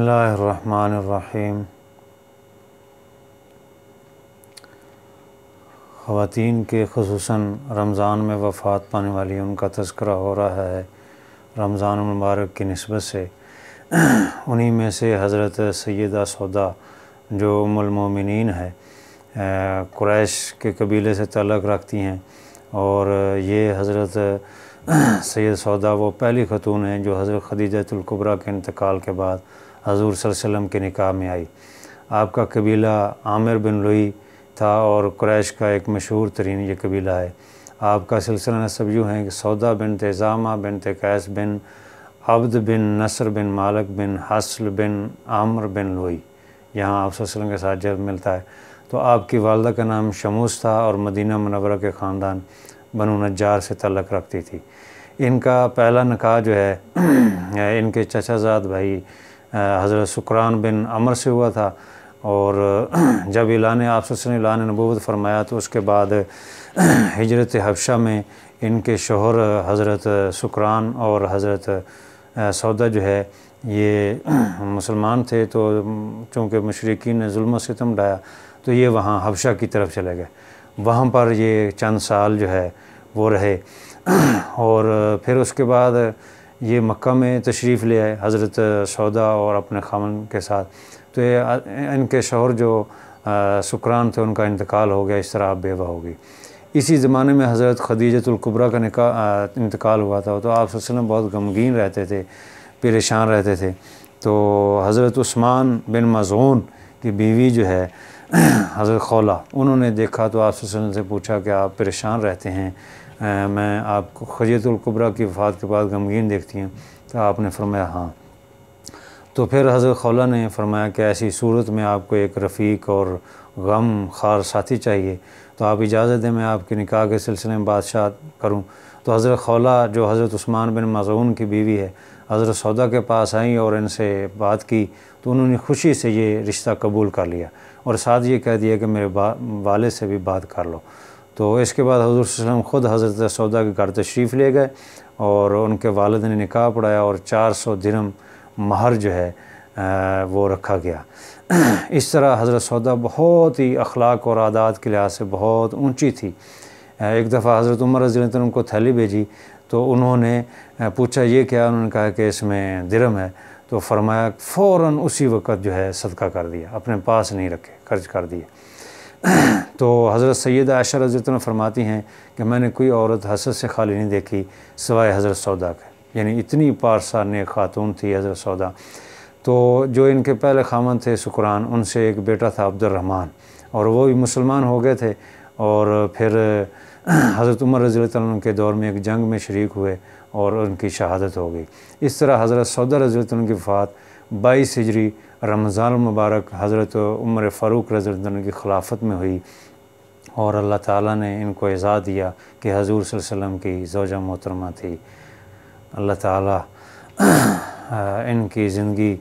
बिस्मिल्लाहिर्रहमानिर्रहीम। ख़वातीन के ख़ुसूसन रमज़ान में वफ़ात पाने वाली उनका तज़किरा हो रहा है रमज़ान मुबारक की निस्बत से। उन्हीं में से हज़रत सैयदा सौदा जो उम्मुल मोमिनीन है, कुरैश के कबीले से तल्लुक़ रखती हैं, और ये हज़रत सैयद सौदा वो पहली ख़तून हैं जो हज़रत खदीजतुल कुबरा के इंतकाल के बाद हज़ूर सल्लल्लाहु अलैहि वसल्लम के निकाह में आई। आपका कबीला आमिर बिन लुई था और कुरैश का एक मशहूर तरीन ये कबीला है। आपका सिलसिला नसब यूँ है कि सौदा बिनत ज़ामा बिनत कैस बिन अब्द बिन नसर बिन मालिक बिन हसल बिन आमर बिन लुई यहाँ आप सल्लल्लाहु अलैहि वसल्लम के साथ जब मिलता है। तो आपकी वालदा का नाम शमूस था और मदीना मुनव्वरा के ख़ानदान बनु नज्जार से तल्लुक़ रखती थी। इनका पहला निकाह जो है इनके चचाज़ाद भाई हज़रत शुक्रान बिन अमर से हुआ था, और जब ऐलान आप सल्लल्लाहु अलैहि वसल्लम नबूवत फरमाया तो उसके बाद हिजरत हबशा में इनके शोहर हज़रत शुक्रान और हज़रत सौदा जो है ये मुसलमान थे, तो चूँकि मुशरिकीन ने जुल्म व सितम ढाया तो ये वहाँ हबशा की तरफ चले गए। वहाँ पर ये चंद साल जो है वो रहे और फिर उसके बाद ये मक्का में तशरीफ़ ले आए हज़रत सौदा और अपने खामन के साथ। तो ये इनके शौहर जो शुक्रान थे उनका इंतकाल हो गया, इस तरह आप बेवा हो गई। इसी ज़माने में हज़रत खदीजतुल कुबरा का इंतकाल हुआ था, तो आप सल्लल्लाहु अलैहि वसल्लम बहुत गमगीन रहते थे, परेशान रहते थे। तो हज़रत उस्मान बिन मज़ऊन की बीवी जो है हज़रत खौला, उन्होंने देखा तो आप सल्लल्लाहु अलैहि वसल्लम से पूछा कि आप परेशान रहते हैं, मैं आपको खदीजतुल कुबरा की वफ़ात के बाद गमगीन देखती हैं। तो आपने फरमाया हाँ। तो फिर हज़रत खौला ने फरमाया कि ऐसी सूरत में आपको एक रफ़ीक और गम खार साथी चाहिए, तो आप इजाज़त दें मैं आपके निकाह के सिलसिले में बादशाह करूं। तो हज़रत खौला जो हज़रत उस्मान बिन मज़ऊन की बीवी है, हज़रत सौदा के पास आई और इनसे बात की, तो उन्होंने खुशी से ये रिश्ता कबूल कर लिया और साथ ये कह दिया कि मेरे वाले से भी बात कर लो। तो इसके बाद हज़ूर सल्लल्लाहु अलैहि वसल्लम ख़ुद हज़रत सौदा के घर तशरीफ़ ले गए और उनके वालिद ने निकाह पढ़ाया और 400 दिरहम महर जो है वो रखा गया। इस तरह हज़रत सौदा बहुत ही अखलाक और आदात के लिहाज से बहुत ऊंची थी। एक दफ़ा हज़रत उमर रज़ी अल्लाह अन्हु उनको थैली भेजी तो उन्होंने पूछा ये क्या, उन्होंने कहा कि इसमें दिरहम है। तो फरमाया फ़ौरन उसी वक़्त जो है सदका कर दिया, अपने पास नहीं रखे, खर्च कर दिए। तो हज़रत सैयदा आयशा रज़ी अल्लाह अन्हा फरमाती हैं कि मैंने कोई औरत हसद से खाली नहीं देखी सिवाय हज़रत सौदा के, यानी इतनी पारसा नेक खातून थी हज़रत सौदा। तो जो इनके पहले खामन थे शुक्रान, उनसे एक बेटा था अब्दुर्रहमान, और वो भी मुसलमान हो गए थे। और फिर हज़रत उमर रज़ी अल्लाह अन्हु के दौर में एक जंग में शरीक हुए और उनकी शहादत हो गई। इस तरह हज़रत सौदा रज़ी अल्लाह अन्हु की वफ़ात 22 हिजरी रमज़ान मुबारक हज़रत उमर फ़ारूक रज़ी अल्लाह अन्हु की खिलाफत में हुई, और अल्लाह ताला ने इनको इज़्ज़त दिया कि हज़ूर सल्लल्लाहु अलैहि वसल्लम की ज़ौजा मोहतरमा थी। अल्लाह ताला इनकी ज़िंदगी